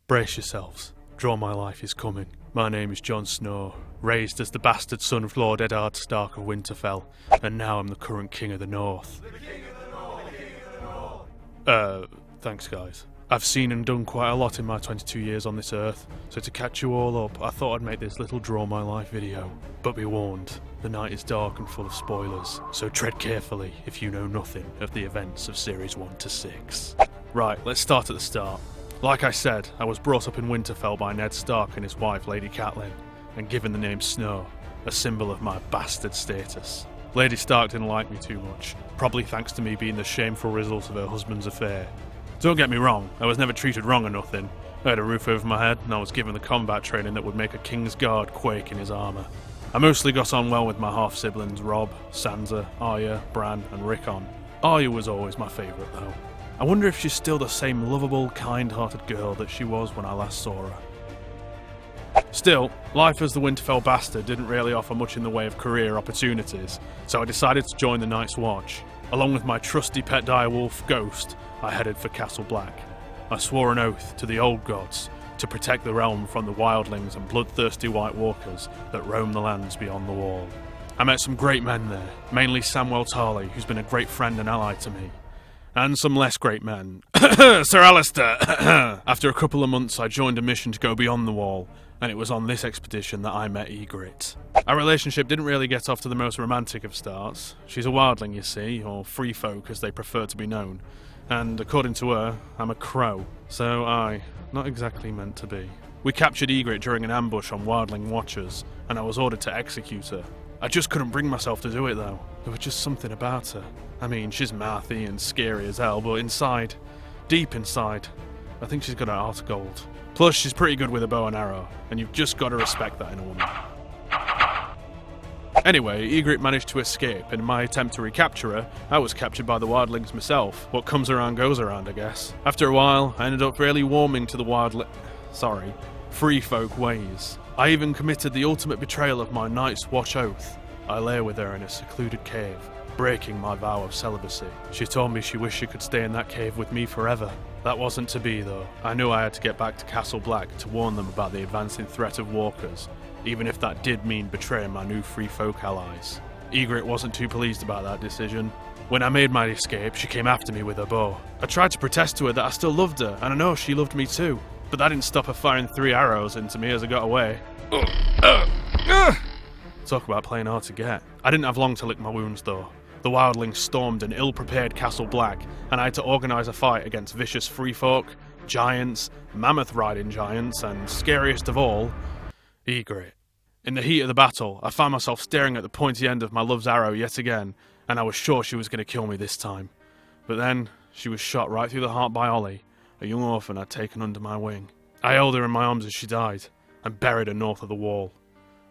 Brace yourselves. Draw My Life is coming. My name is Jon Snow, raised as the bastard son of Lord Eddard Stark of Winterfell, and now I'm the current King of the North. The King of the North, the King of the North. Thanks guys. I've seen and done quite a lot in my 22 years on this earth, so to catch you all up, I thought I'd make this little Draw My Life video. But be warned, the night is dark and full of spoilers, so tread carefully if you know nothing of the events of Series 1 to 6. Right, let's start at the start. Like I said, I was brought up in Winterfell by Ned Stark and his wife Lady Catelyn, and given the name Snow, a symbol of my bastard status. Lady Stark didn't like me too much, probably thanks to me being the shameful result of her husband's affair. Don't get me wrong, I was never treated wrong or nothing. I had a roof over my head and I was given the combat training that would make a king's guard quake in his armour. I mostly got on well with my half-siblings Robb, Sansa, Arya, Bran and Rickon. Arya was always my favourite though. I wonder if she's still the same lovable, kind-hearted girl that she was when I last saw her. Still, life as the Winterfell bastard didn't really offer much in the way of career opportunities, so I decided to join the Night's Watch. Along with my trusty pet direwolf, Ghost, I headed for Castle Black. I swore an oath to the old gods to protect the realm from the wildlings and bloodthirsty White Walkers that roam the lands beyond the Wall. I met some great men there, mainly Samwell Tarly, who's been a great friend and ally to me. And some less great men. Sir Alistair! After a couple of months I joined a mission to go beyond the Wall, and it was on this expedition that I met Ygritte. Our relationship didn't really get off to the most romantic of starts. She's a wildling, you see, or free folk as they prefer to be known. And according to her, I'm a crow, so not exactly meant to be. We captured Ygritte during an ambush on wildling watchers, and I was ordered to execute her. I just couldn't bring myself to do it though. There was just something about her. I mean, she's mouthy and scary as hell, but inside, deep inside, I think she's got her heart of gold. Plus, she's pretty good with a bow and arrow, and you've just got to respect that in a woman. Anyway, Ygritte managed to escape, and in my attempt to recapture her, I was captured by the wildlings myself. What comes around goes around, I guess. After a while, I ended up really warming to the free folk ways. I even committed the ultimate betrayal of my Night's Watch oath. I lay with her in a secluded cave, breaking my vow of celibacy. She told me she wished she could stay in that cave with me forever. That wasn't to be though. I knew I had to get back to Castle Black to warn them about the advancing threat of walkers, even if that did mean betraying my new free folk allies. Ygritte wasn't too pleased about that decision. When I made my escape, she came after me with her bow. I tried to protest to her that I still loved her, and I know she loved me too, but that didn't stop her firing 3 arrows into me as I got away. Talk about playing hard to get. I didn't have long to lick my wounds though. The wildlings stormed an ill-prepared Castle Black, and I had to organise a fight against vicious free folk, giants, mammoth-riding giants, and scariest of all, Ygritte. In the heat of the battle, I found myself staring at the pointy end of my love's arrow yet again, and I was sure she was going to kill me this time. But then, she was shot right through the heart by Ollie, a young orphan I'd taken under my wing. I held her in my arms as she died, and buried her north of the Wall.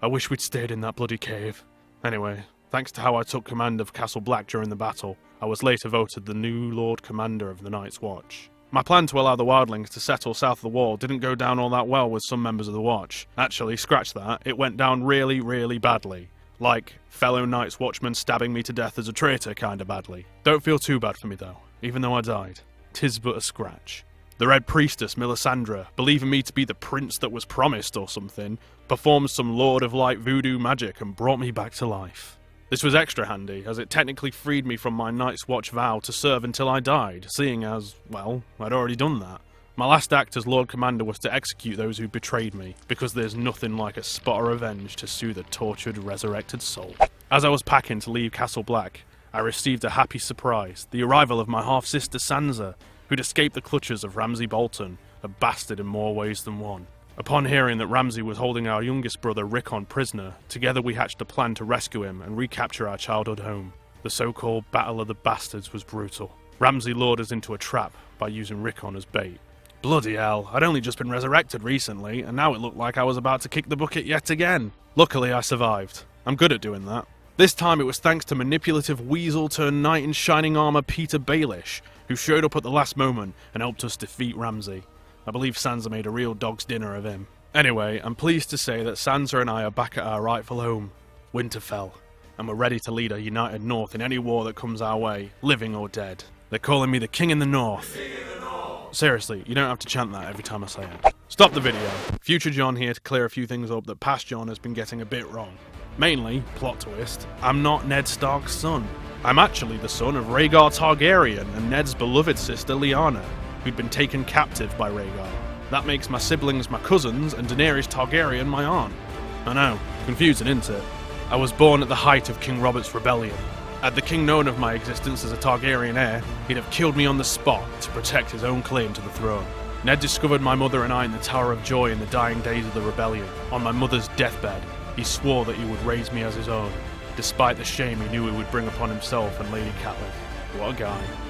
I wish we'd stayed in that bloody cave. Anyway, thanks to how I took command of Castle Black during the battle, I was later voted the new Lord Commander of the Night's Watch. My plan to allow the wildlings to settle south of the Wall didn't go down all that well with some members of the Watch. Actually, scratch that, it went down really, really badly. Like, fellow Night's Watchmen stabbing me to death as a traitor kinda badly. Don't feel too bad for me though, even though I died. 'Tis but a scratch. The Red Priestess, Melisandre, believing me to be the prince that was promised or something, performed some Lord of Light voodoo magic and brought me back to life. This was extra handy, as it technically freed me from my Night's Watch vow to serve until I died, seeing as, well, I'd already done that. My last act as Lord Commander was to execute those who betrayed me, because there's nothing like a spot of revenge to soothe a tortured, resurrected soul. As I was packing to leave Castle Black, I received a happy surprise, the arrival of my half-sister Sansa, who'd escaped the clutches of Ramsay Bolton, a bastard in more ways than one. Upon hearing that Ramsay was holding our youngest brother Rickon prisoner, together we hatched a plan to rescue him and recapture our childhood home. The so-called Battle of the Bastards was brutal. Ramsay lured us into a trap by using Rickon as bait. Bloody hell, I'd only just been resurrected recently, and now it looked like I was about to kick the bucket yet again. Luckily I survived. I'm good at doing that. This time it was thanks to manipulative weasel-turned-knight in shining armour Peter Baelish, who showed up at the last moment and helped us defeat Ramsay. I believe Sansa made a real dog's dinner of him. Anyway, I'm pleased to say that Sansa and I are back at our rightful home, Winterfell, and we're ready to lead a united North in any war that comes our way, living or dead. They're calling me the King in the North. Seriously, you don't have to chant that every time I say it. Stop the video. Future John here to clear a few things up that past John has been getting a bit wrong. Mainly, plot twist, I'm not Ned Stark's son. I'm actually the son of Rhaegar Targaryen and Ned's beloved sister Lyanna, who'd been taken captive by Rhaegar. That makes my siblings my cousins and Daenerys Targaryen my aunt. I know, confusing, isn't it? I was born at the height of King Robert's rebellion. Had the king known of my existence as a Targaryen heir, he'd have killed me on the spot to protect his own claim to the throne. Ned discovered my mother and I in the Tower of Joy in the dying days of the rebellion. On my mother's deathbed, he swore that he would raise me as his own, despite the shame he knew he would bring upon himself and Lady Catelyn. What a guy.